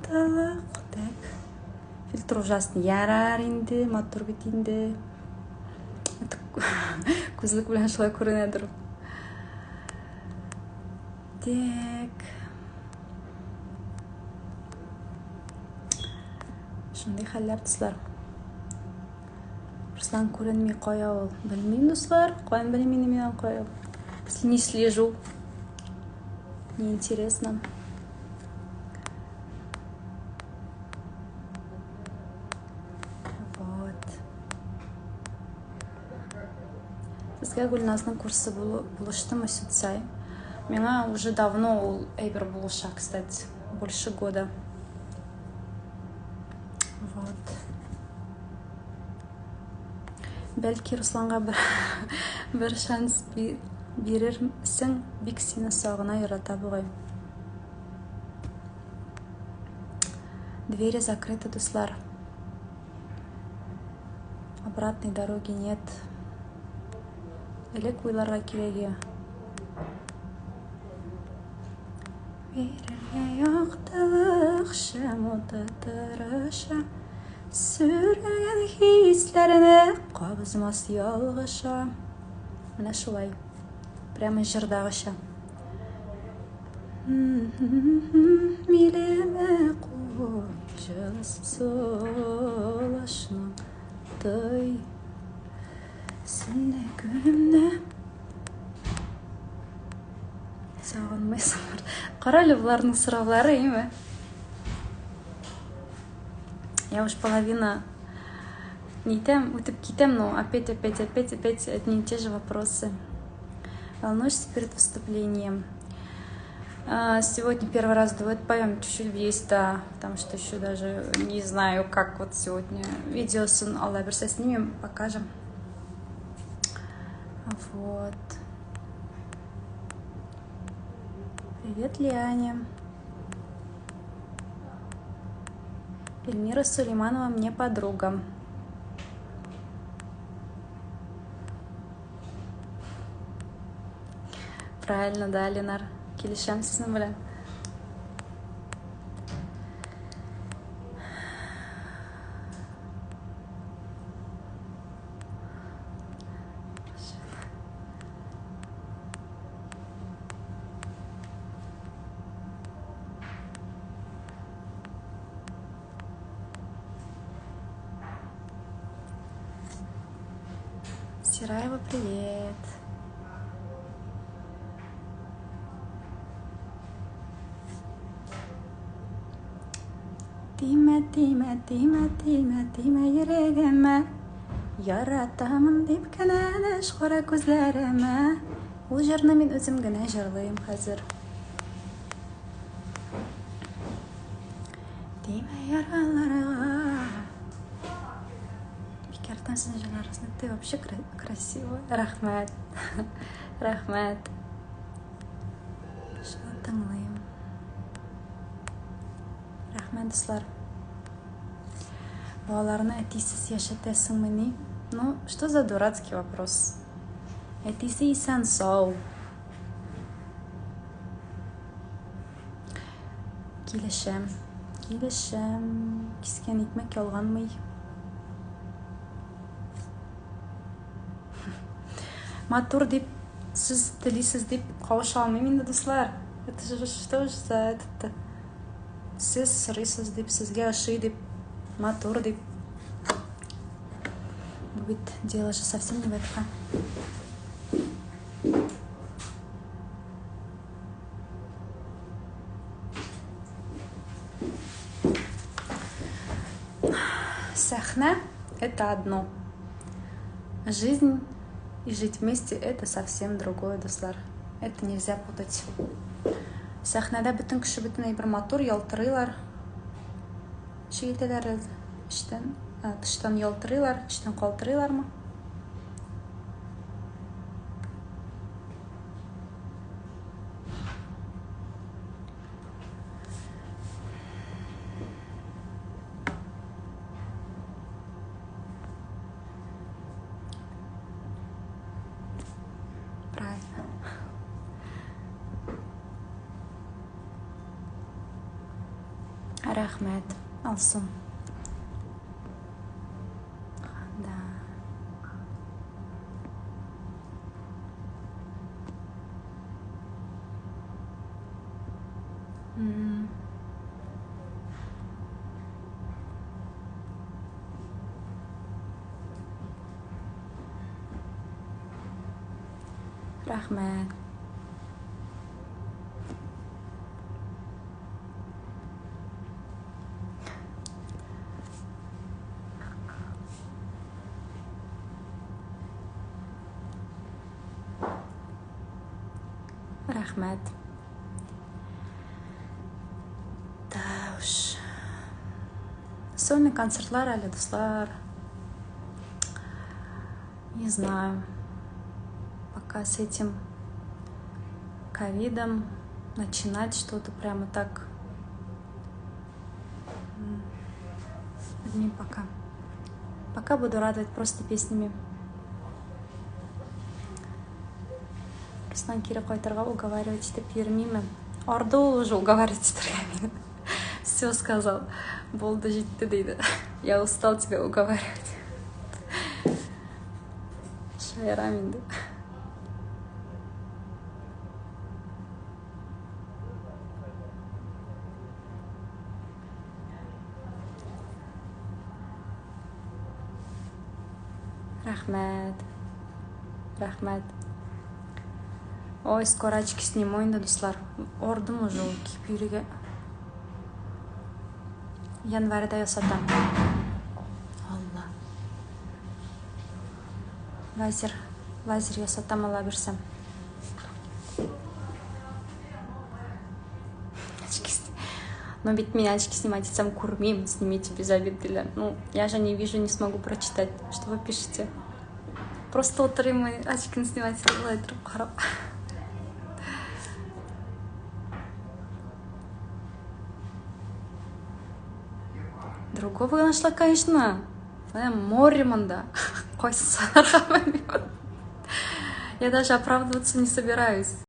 yo'qtiliq. Так. Фильтр ужасный. Ярар инде, мотор бит инде. Күзлек белән шулай күренәдер. Так. Шундый хәлләр, дуслар. Руслан күренми кая ул. Белмим, дуслар. Каян белмим инде мин кая. Не слежу. Неинтересно. Вот. Сезгә Гульназның курсы булыштымы Сюцай? Миңа уже давно ул әйбер булыша, кстати. Больше года. Вот. Бәлки Русланга бер шанс бирерсең, бик сине сагына ярата бугай. Двери закрыты, дуслар. Обратной дороги нет. Элек уйларга кирәге. Верергә яктылык шәмуты тырыша. Сүргән хисләрне кабызмас ялгыша. Менә шулай. Прямо җырдагыча. Милеме куй җылысып сулашның тый. Сине күремдә сагынмыйсыңмы? Карале буларның сораулары, име? Я уж половина нитем, үтеп китем, но опять одни и те же вопросы. Волнуешься перед выступлением? Сегодня первый раз дуэт поем, чуть-чуть есть, да, потому что еще даже не знаю, как вот сегодня видео сын Алла берсе снимем, покажем. Вот. Привет, Лиане. Эльмира Сулейманова мне подруга. Правильно, да, Ленар. Килишем сезне белән. Сираева, привет. Тиме йөрәгемә яратамын дип кенә дәш кара күзләремә. Ул җырны мин үзем генә җырлыйм хәзер. Тиме яраларга. Бикәртән син җырларсың, ты вообще красивая. Рәхмәт. Рәхмәт. Шуны тыңлыйм. Рәхмәт, дуслар. Балаларны әтисез яшәтәсеңме ни? Ну, что за дурацкий вопрос? Әтисе исән сау. Килешәм. Кискән икмәк ялганмый. Матур дип, сез телисез дип кавыша алмыйм инде, дуслар. Это же что за это? Сез сорыйсыз дип, сезгә ошый дип, матур дип. Бит дело же совсем не в этом. Сахна — это одно. Жизнь и жить вместе — это совсем другое, дуслар. Это нельзя путать. Сахнада бүтән кеше бүтән әйбер матур ялтырыйлар. Шигетәләр тыштан ялтырыйлар, эчтән калтырыйлармы? Правильно. Рахмет, Алсум. Да. Рахмет. Рахмет. Да уж. Сольный концертлар әлі, достар. Не знаю. Пока с этим ковидом начинать что-то прямо так. Не пока. Пока буду радовать просто песнями. Руслан кері қайтарға уговаривать етіп бермеймін. Орды уже уговаривать етіп. Все сказал. Болды жетті дейді. Я устал тебя уговаривать. Шайрам енді. Рахмет. Рахмет. Ой, скоро очки сниму енді, достар. Ордым уже кипюриге. Январьда ясатам. Алла. Лазер ясатам, ала берсем. Но ведь меня очки снимать сам курмим, снимите без обид. Ну, я же не вижу, не смогу прочитать, что вы пишете. Просто утром и очки снимать. Другого нашла, конечно. Море манда. Я даже оправдываться не собираюсь.